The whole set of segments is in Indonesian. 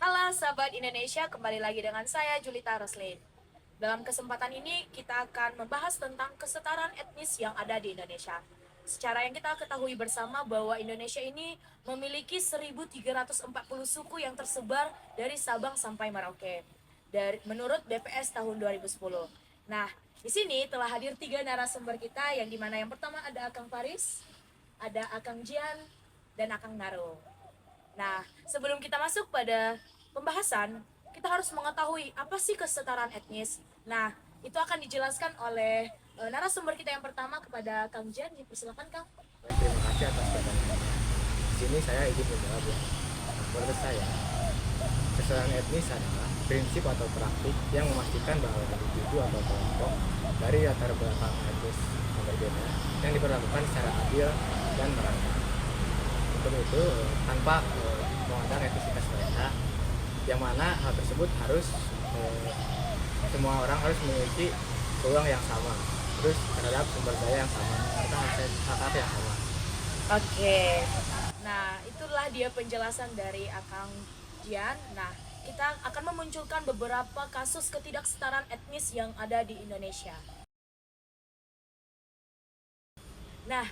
Halo sahabat Indonesia, kembali lagi dengan saya Julita Roslin. Dalam kesempatan ini kita akan membahas tentang kesetaraan etnis yang ada di Indonesia. Secara yang kita ketahui bersama bahwa Indonesia ini memiliki 1.340 suku yang tersebar dari Sabang sampai Merauke. Menurut BPS tahun 2010. Nah, di sini telah hadir 3 narasumber kita yang dimana yang pertama ada Akang Faris, ada Akang Jian, dan Akang Naro. Nah, sebelum kita masuk pada pembahasan, kita harus mengetahui apa sih kesetaraan etnis. Nah, itu akan dijelaskan oleh narasumber kita yang pertama kepada Kang Jan. Persilakan Kang. Terima kasih atas pertanyaannya. Di sini saya ingin menjawab ya. Menurut saya, kesetaraan etnis adalah prinsip atau praktik yang memastikan bahwa individu atau kelompok dari latar belakang etnis yang berbeda yang diperlakukan secara adil dan merata. Untuk itu, tanpa memandang etnisitas mereka, yang mana hal tersebut harus semua orang harus memiliki peluang yang sama, terus terhadap sumber daya yang sama, serta hak-hak yang sama. Oke. Nah, itulah dia penjelasan dari Akang Jian. Nah, kita akan memunculkan beberapa kasus ketidaksetaraan etnis yang ada di Indonesia. Nah,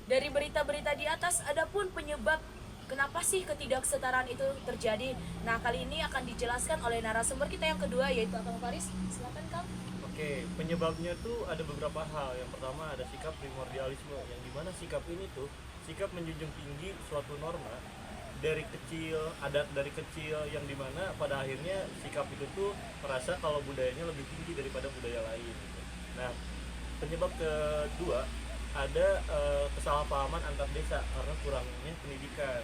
dari berita-berita di atas ada pun penyebab kenapa sih ketidaksetaraan itu terjadi. Nah, kali ini akan dijelaskan oleh narasumber kita yang kedua yaitu Akang Faris. Silakan Kang. Oke, penyebabnya tuh ada beberapa hal. Yang pertama ada sikap primordialisme, yang dimana sikap ini tuh sikap menjunjung tinggi suatu norma dari kecil, adat dari kecil, yang dimana pada akhirnya sikap itu tuh merasa kalau budayanya lebih tinggi daripada budaya lain gitu. Nah, penyebab kedua ada kesalahpahaman antar desa karena kurangnya pendidikan.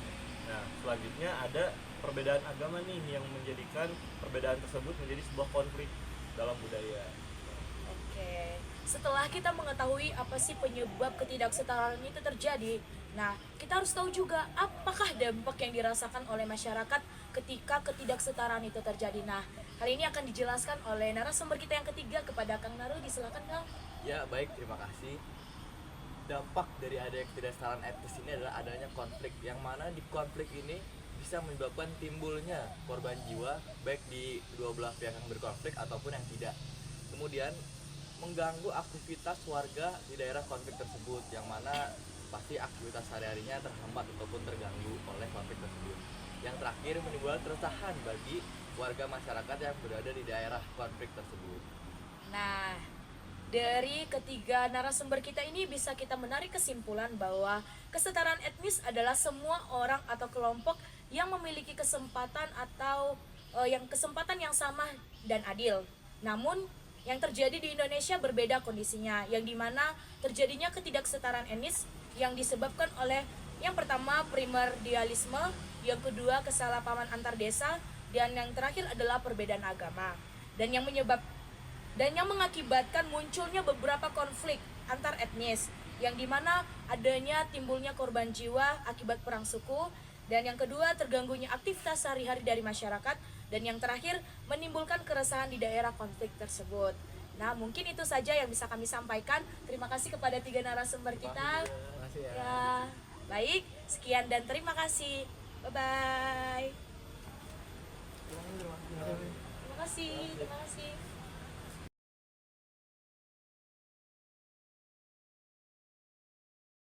Nah, selanjutnya ada perbedaan agama nih yang menjadikan perbedaan tersebut menjadi sebuah konflik dalam budaya. Oke, setelah kita mengetahui apa sih penyebab ketidaksetaraan itu terjadi, nah kita harus tahu juga apakah dampak yang dirasakan oleh masyarakat ketika ketidaksetaraan itu terjadi. Nah, hari ini akan dijelaskan oleh narasumber kita yang ketiga kepada Kang Naru. Silakan Kang. Ya, baik, terima kasih. Dampak dari adanya ketidaksetaraan etnis ini adalah adanya konflik, yang mana di konflik ini bisa menyebabkan timbulnya korban jiwa baik di kedua belah pihak yang berkonflik ataupun yang tidak. Kemudian mengganggu aktivitas warga di daerah konflik tersebut, yang mana pasti aktivitas sehari-harinya terhambat ataupun terganggu oleh konflik tersebut. Yang terakhir, menimbulkan keresahan bagi warga masyarakat yang berada di daerah konflik tersebut. Nah, dari ketiga narasumber kita ini bisa kita menarik kesimpulan bahwa kesetaraan etnis adalah semua orang atau kelompok yang memiliki kesempatan atau kesempatan yang sama dan adil. Namun yang terjadi di Indonesia berbeda kondisinya, yang dimana terjadinya ketidaksetaraan etnis yang disebabkan oleh yang pertama primordialisme, yang kedua kesalahpahaman antar desa, dan yang terakhir adalah perbedaan agama. Dan yang mengakibatkan munculnya beberapa konflik antar etnis, yang dimana adanya timbulnya korban jiwa akibat perang suku, dan yang kedua terganggunya aktivitas sehari-hari dari masyarakat, dan yang terakhir menimbulkan keresahan di daerah konflik tersebut. Nah, mungkin itu saja yang bisa kami sampaikan. Terima kasih kepada 3 narasumber kita. Terima kasih ya. Ya, baik, sekian dan terima kasih. Bye bye. Terima kasih.